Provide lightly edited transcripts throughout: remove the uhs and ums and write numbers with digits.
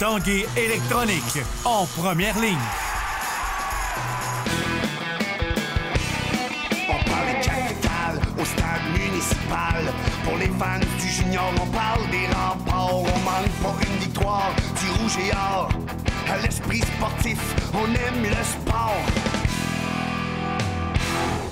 Tanguay électronique, en première ligne. On parle de capitale au stade municipal. Pour les fans du junior, on parle des remparts. On manque pas une victoire du rouge et or. À l'esprit sportif, on aime le sport.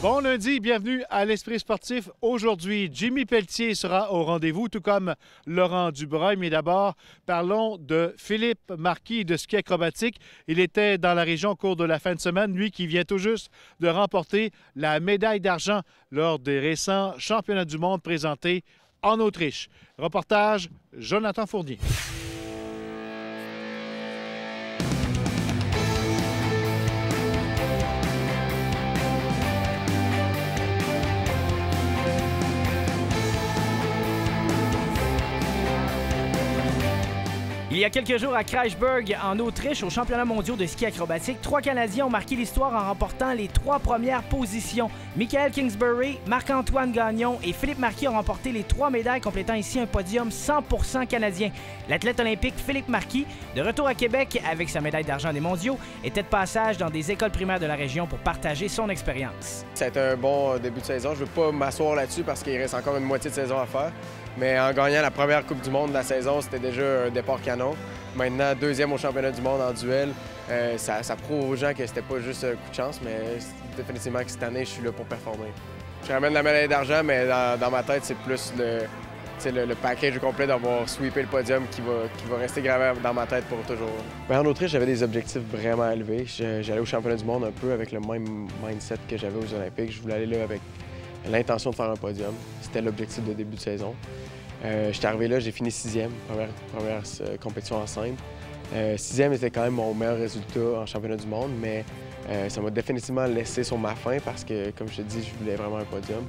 Bon lundi, bienvenue à l'Esprit sportif. Aujourd'hui, Jimmy Pelletier sera au rendez-vous, tout comme Laurent Dubreuil. Mais d'abord, parlons de Philippe Marquis de ski acrobatique. Il était dans la région au cours de la fin de semaine, lui qui vient tout juste de remporter la médaille d'argent lors des récents championnats du monde présentés en Autriche. Reportage, Jonathan Fournier. Il y a quelques jours à Kreisberg, en Autriche, aux championnats mondiaux de ski acrobatique, 3 Canadiens ont marqué l'histoire en remportant les 3 premières positions. Michael Kingsbury, Marc-Antoine Gagnon et Philippe Marquis ont remporté les 3 médailles, complétant ici un podium 100% canadien. L'athlète olympique Philippe Marquis, de retour à Québec avec sa médaille d'argent des mondiaux, était de passage dans des écoles primaires de la région pour partager son expérience. Ça a été un bon début de saison. Je ne veux pas m'asseoir là-dessus parce qu'il reste encore une moitié de saison à faire. Mais en gagnant la première Coupe du monde de la saison, c'était déjà un départ canon. Maintenant, deuxième au championnat du monde en duel, ça prouve aux gens que c'était pas juste un coup de chance, mais définitivement que cette année, je suis là pour performer. Je ramène la médaille d'argent, mais dans ma tête, c'est plus le package complet d'avoir sweepé le podium qui va rester gravé dans ma tête pour toujours. Mais en Autriche, j'avais des objectifs vraiment élevés. J'allais au championnat du monde un peu avec le même mindset que j'avais aux Olympiques. Je voulais aller là avec l'intention de faire un podium. C'était l'objectif de début de saison. J'étais arrivé là, j'ai fini 6e, première compétition en simple. 6e était quand même mon meilleur résultat en championnat du monde, mais ça m'a définitivement laissé sur ma faim parce que, comme je te dis, je voulais vraiment un podium.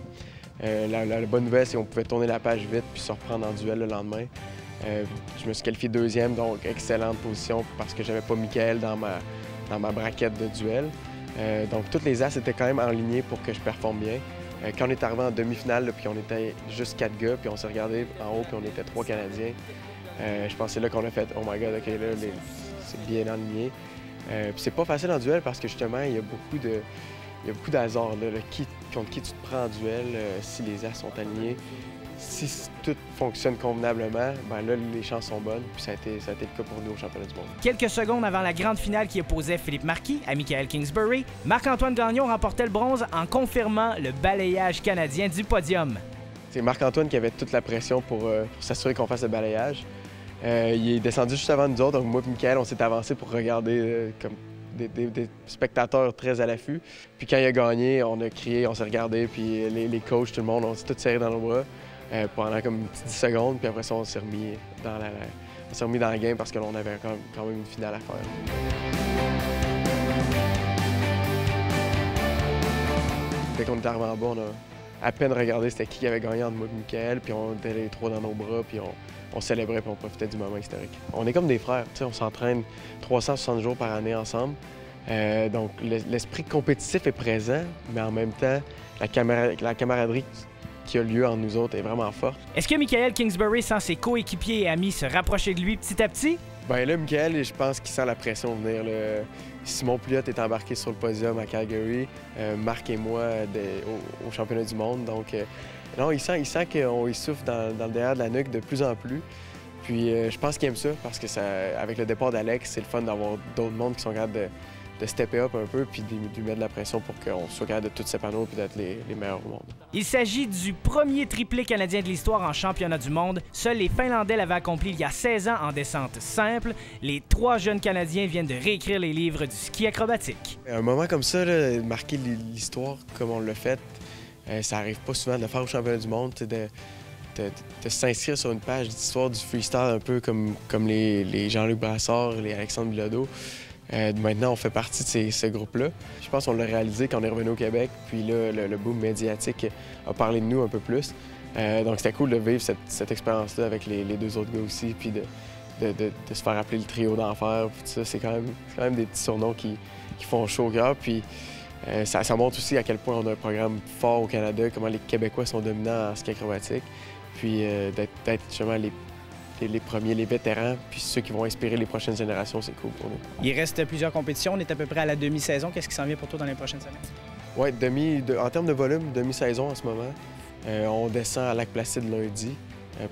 La bonne nouvelle, c'est qu'on pouvait tourner la page vite puis se reprendre en duel le lendemain. Je me suis qualifié 2e, donc excellente position parce que j'avais pas Michael dans ma braquette de duel. Donc toutes les as étaient quand même enlignées pour que je performe bien. Quand on est arrivé en demi-finale, puis on était juste 4 gars, puis on s'est regardé en haut, puis on était 3 Canadiens. Je pense que c'est là qu'on a fait « Oh my God, OK, là, c'est bien aligné ». Puis c'est pas facile en duel parce que justement, il y a beaucoup d'hasard. Contre qui tu te prends en duel, si les as sont alignés. Si tout fonctionne convenablement, ben là, les chances sont bonnes. Puis ça a été le cas pour nous au championnat du monde. Quelques secondes avant la grande finale qui opposait Philippe Marquis à Michael Kingsbury, Marc-Antoine Gagnon remportait le bronze en confirmant le balayage canadien du podium. C'est Marc-Antoine qui avait toute la pression pour s'assurer qu'on fasse le balayage. Il est descendu juste avant nous autres, donc moi et Michael, on s'est avancé pour regarder comme des spectateurs très à l'affût. Puis quand il a gagné, on a crié, on s'est regardé, puis les coachs, tout le monde, on s'est tous serrés dans nos bras. Pendant comme 10 secondes, puis après ça, on s'est remis dans la game parce que là, on avait quand même une finale à faire. Dès qu'on est arrivé en bas, on a à peine regardé c'était qui avait gagné entre moi et Michael, puis on était les 3 dans nos bras, puis on célébrait, puis on profitait du moment historique. On est comme des frères, tu sais, on s'entraîne 360 jours par année ensemble. Donc l'esprit compétitif est présent, mais en même temps, la camaraderie qui a lieu entre nous autres est vraiment forte. Est-ce que Michael Kingsbury sent ses coéquipiers et amis se rapprocher de lui petit à petit? Bien là, Michael, je pense qu'il sent la pression venir. Simon Pouliot est embarqué sur le podium à Calgary, Marc et moi au championnat du monde. Donc, non, il sent qu'on y souffle dans le derrière de la nuque de plus en plus. Puis je pense qu'il aime ça parce que avec le départ d'Alex, c'est le fun d'avoir d'autres mondes qui sont capables de stepper up un peu puis de lui mettre de la pression pour qu'on soit capable de tout s'épanouir puis d'être les meilleurs au monde. Il s'agit du premier triplé canadien de l'histoire en championnat du monde. Seuls les Finlandais l'avaient accompli il y a 16 ans en descente simple. Les 3 jeunes Canadiens viennent de réécrire les livres du ski acrobatique. Un moment comme ça, là, marquer l'histoire comme on l'a fait, ça arrive pas souvent de le faire au championnat du monde, de s'inscrire sur une page d'histoire du freestyle un peu comme les Jean-Luc Brassard, les Alexandre Bilodeau. Maintenant, on fait partie de ce groupe-là. Je pense qu'on l'a réalisé quand on est revenu au Québec, puis là, le boom médiatique a parlé de nous un peu plus. Donc, c'était cool de vivre cette expérience-là avec les 2 autres gars aussi, puis de se faire appeler le trio d'enfer. C'est quand même des petits surnoms qui font chaud au cœur. Puis ça montre aussi à quel point on a un programme fort au Canada, comment les Québécois sont dominants en ski acrobatique. Puis d'être justement les les premiers, les vétérans, puis ceux qui vont inspirer les prochaines générations, c'est cool pour nous. Il reste plusieurs compétitions. On est à peu près à la demi-saison. Qu'est-ce qui s'en vient pour toi dans les prochaines semaines? Oui, en termes de volume, demi-saison en ce moment. On descend à Lac-Placide lundi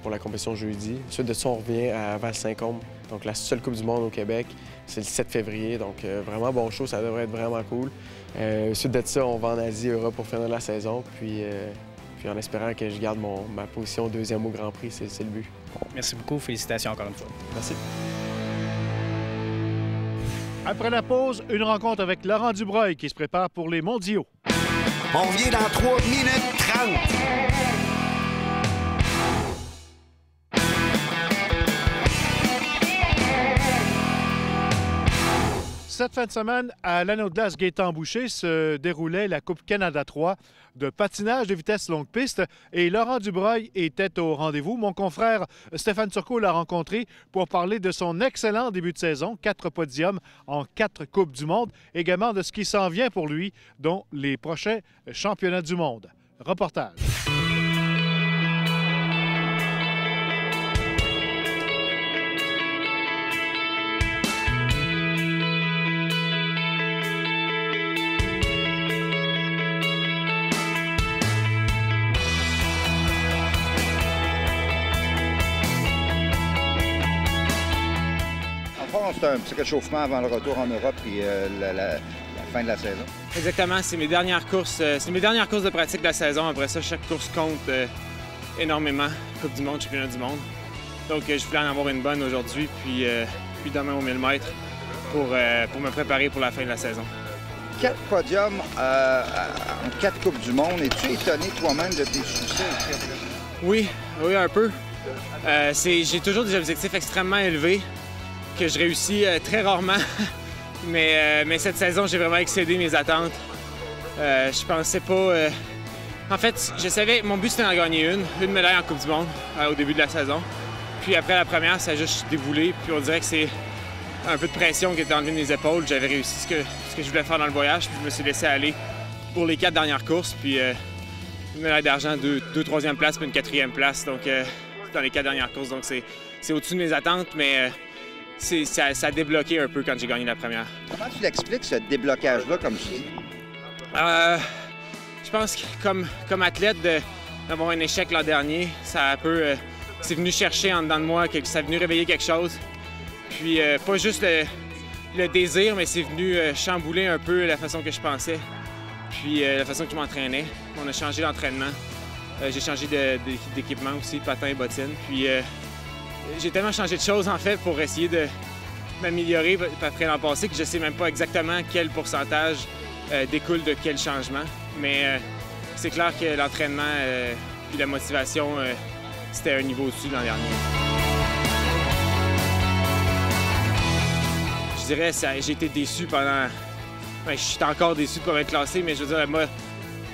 pour la compétition jeudi. Ensuite de ça, on revient à Val-Saint-Côme, donc la seule Coupe du monde au Québec. C'est le 7 février, donc vraiment bon show, ça devrait être vraiment cool. Ensuite de ça, on va en Asie, Europe pour finir la saison, puis en espérant que je garde ma position deuxième au Grand Prix, c'est le but. Merci beaucoup. Félicitations encore une fois. Merci. Après la pause, une rencontre avec Laurent Dubreuil qui se prépare pour les mondiaux. On revient dans 3 minutes 30. Cette fin de semaine, à l'anneau de glace Gaétan-Boucher se déroulait la Coupe Canada 3 de patinage de vitesse longue piste et Laurent Dubreuil était au rendez-vous. Mon confrère Stéphane Turcot l'a rencontré pour parler de son excellent début de saison, 4 podiums en 4 Coupes du monde, également de ce qui s'en vient pour lui, dont les prochains championnats du monde. Reportage. C'est un petit réchauffement avant le retour en Europe et la fin de la saison. Exactement, c'est mes dernières courses de pratique de la saison. Après ça, chaque course compte énormément. Coupe du monde, championnat du monde. Donc je voulais en avoir une bonne aujourd'hui, puis demain au 1000 mètres pour me préparer pour la fin de la saison. 4 podiums en 4 Coupes du monde. Es-tu étonné toi-même de tes succès? Oui, un peu. J'ai toujours des objectifs extrêmement élevés que je réussis très rarement. mais cette saison, j'ai vraiment excédé mes attentes. Je pensais pas... En fait, je savais, mon but c'était d'en gagner une médaille en Coupe du monde au début de la saison. Puis après la première, ça a juste déboulé. Puis on dirait que c'est un peu de pression qui était enlevée de mes épaules. J'avais réussi ce que je voulais faire dans le voyage. Puis je me suis laissé aller pour les 4 dernières courses. Puis une médaille d'argent, 2 troisième places, puis une 4e place. Donc dans les 4 dernières courses. Donc c'est au-dessus de mes attentes, mais ça a débloqué un peu quand j'ai gagné la première. Comment tu l'expliques, ce déblocage-là, comme tu dis? Je pense que comme athlète, d'avoir un échec l'an dernier, ça a un peu... c'est venu chercher en dedans de moi, ça a venu réveiller quelque chose. Puis pas juste le désir, mais c'est venu chambouler un peu la façon que je pensais. Puis la façon que je m'entraînais. On a changé d'entraînement. J'ai changé d'équipement aussi, patins et bottines. Puis j'ai tellement changé de choses en fait pour essayer de m'améliorer après l'an passé que je ne sais même pas exactement quel pourcentage découle de quel changement. Mais c'est clair que l'entraînement et la motivation, c'était un niveau au-dessus de l'an dernier. Je dirais que j'ai été déçu pendant... je suis encore déçu de ne pas être classé, mais je veux dire, moi,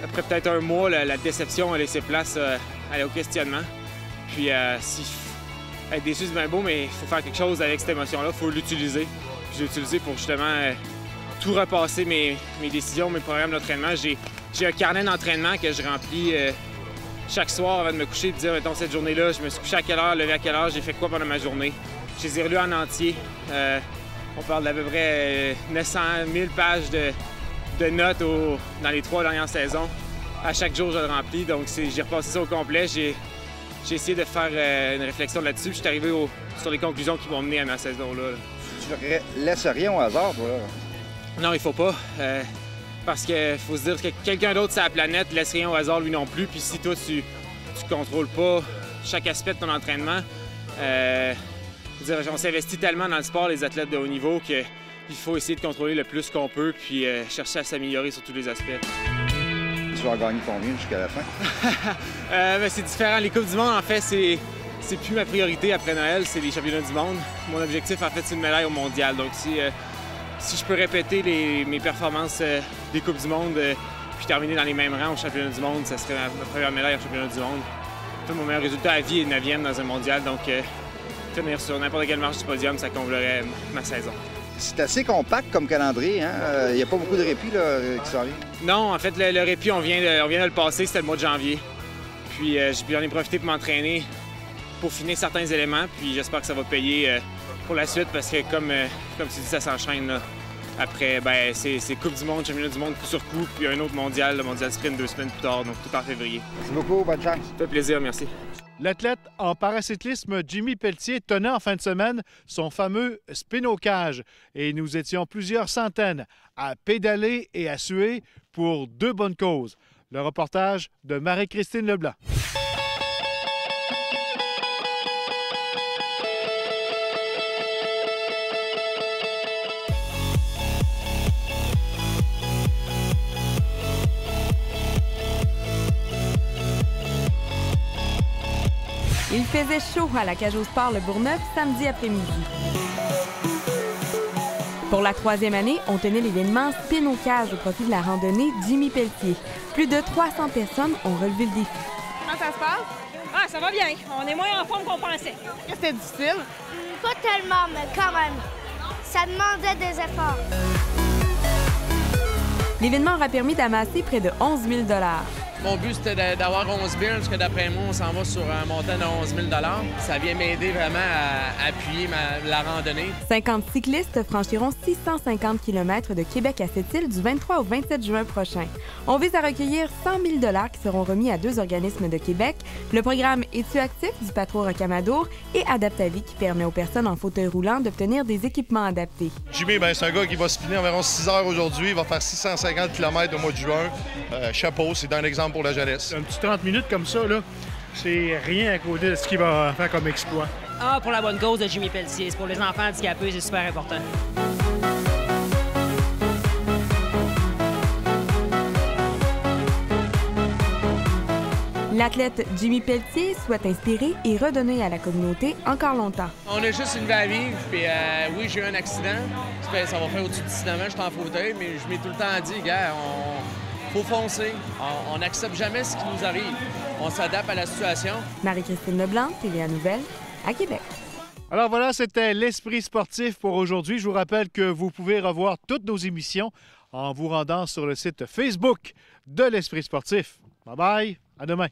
après peut-être un mois, la déception a laissé place au questionnement. Puis si être déçu, c'est bien beau, mais il faut faire quelque chose avec cette émotion-là, il faut l'utiliser. Je l'ai utilisé pour justement tout repasser mes décisions, mes programmes d'entraînement. J'ai un carnet d'entraînement que je remplis chaque soir avant de me coucher, de dire, mettons, cette journée-là, je me suis couché à quelle heure, levé à quelle heure, j'ai fait quoi pendant ma journée. Je les ai relus en entier. On parle d'à peu près 900 000 pages de notes dans les 3 dernières saisons. À chaque jour, je le remplis, donc j'ai repassé ça au complet. J'ai essayé de faire une réflexion là-dessus, puis je suis arrivé sur les conclusions qui m'ont mené à ma saison-là. Tu ne laisses rien au hasard, toi? Non, il faut pas. Parce qu'il faut se dire que quelqu'un d'autre sur la planète ne laisse rien au hasard, lui non plus. Puis si toi, tu ne contrôles pas chaque aspect de ton entraînement, on s'investit tellement dans le sport, les athlètes de haut niveau, qu'il faut essayer de contrôler le plus qu'on peut, puis chercher à s'améliorer sur tous les aspects. Tu vas gagner combien jusqu'à la fin? C'est différent. Les Coupes du monde, en fait, c'est plus ma priorité après Noël, c'est les championnats du monde. Mon objectif, en fait, c'est une médaille au mondial. Donc, si je peux répéter mes performances des Coupes du monde puis terminer dans les mêmes rangs au championnat du monde, ça serait ma première médaille au championnat du monde. En fait, mon meilleur résultat à vie est 9e dans un mondial. Donc, tenir sur n'importe quelle marche du podium, ça comblerait ma saison. C'est assez compact comme calendrier, hein? Il n'y a pas beaucoup de répit là, qui s'en vient. Non, en fait, le répit, on vient de le passer, c'était le mois de janvier. Puis j'en ai profité pour m'entraîner peaufiner certains éléments, puis j'espère que ça va payer pour la suite parce que, comme tu dis, ça s'enchaîne. Là. Après, ben, c'est Coupe du Monde, Championnat du Monde coup sur coup, puis un autre mondial, le mondial sprint 2 semaines plus tard, donc tout en février. Merci beaucoup, bonne chance. Ça fait plaisir, merci. L'athlète en paracyclisme Jimmy Pelletier tenait en fin de semaine son fameux spin-au-cage et nous étions plusieurs centaines à pédaler et à suer pour 2 bonnes causes. Le reportage de Marie-Christine Leblanc. Il faisait chaud à la cage au sport Le Bourgneuf samedi après-midi. Pour la 3e année, on tenait l'événement Spin au cage au profit de la randonnée Jimmy Pelletier. Plus de 300 personnes ont relevé le défi. Comment ça se passe? Ah, ça va bien. On est moins en forme qu'on pensait. Est-ce que c'était difficile? Pas tellement, mais quand même. Ça demandait des efforts. L'événement aura permis d'amasser près de 11 000 $. Mon but, c'était d'avoir 11 000 parce que d'après moi, on s'en va sur un montant de 11 000 $. Ça vient m'aider vraiment à appuyer la randonnée. 50 cyclistes franchiront 650 km de Québec à Sept-Îles du 23 au 27 juin prochain. On vise à recueillir 100 000 $ qui seront remis à 2 organismes de Québec, le programme Es-tu actif du Patro Rocamadour et Adaptavie qui permet aux personnes en fauteuil roulant d'obtenir des équipements adaptés. Jimmy, c'est un gars qui va spinner environ 6 heures aujourd'hui. Il va faire 650 km au mois de juin. Chapeau, c'est un exemple pour la jeunesse. Un petit 30 minutes comme ça, là, c'est rien à côté de ce qu'il va faire comme exploit. Ah, pour la bonne cause de Jimmy Pelletier. C'est pour les enfants handicapés, c'est super important. L'athlète Jimmy Pelletier souhaite inspirer et redonner à la communauté encore longtemps. On a juste une vie à vivre, puis oui, j'ai eu un accident. Ça va faire au-dessus de 19 ans, je suis en fauteuil, mais je m'ai tout le temps dit, gars, faut foncer. On n'accepte jamais ce qui nous arrive. On s'adapte à la situation. Marie-Christine Leblanc, TVA Nouvelle, à Québec. Alors voilà, c'était l'Esprit sportif pour aujourd'hui. Je vous rappelle que vous pouvez revoir toutes nos émissions en vous rendant sur le site Facebook de l'Esprit sportif. Bye bye, à demain.